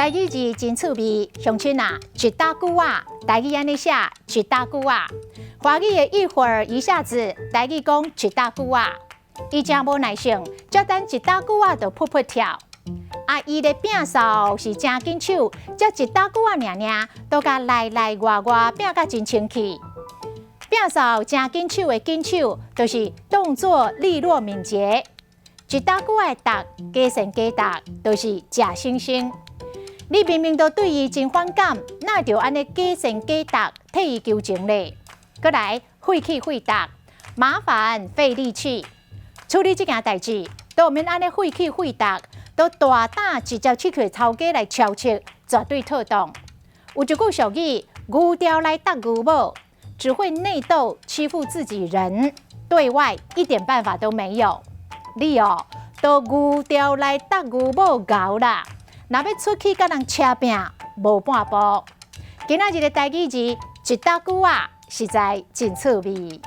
台语字真趣味，乡亲啊，一大句啊，台语安尼写一大句啊。华语的一会儿一下子，台语讲一大句啊。伊真无耐性，才等一大句啊就噗噗跳。啊，伊的摒扫是真紧手，才一大句啊尔，都甲来来外外摒甲真清气。摒扫真紧手的紧手，就是动作利落敏捷。一大句的答，加成加答，就是假惺惺。你明明都对伊真反感，哪着安尼假成假答替伊求情咧？搁来费气费答，麻烦费力气。处理这件代志，都免安尼费气费答，都大胆直接去找头家来敲切，绝对妥当。有一句俗语：牛刁来搭牛某，只会内斗欺负自己人，对外一点办法都没有。你哦，都牛刁来搭牛某搞啦！若要出去甲人车拼，无半步。今仔日的台语字一大句啊，实在真趣味。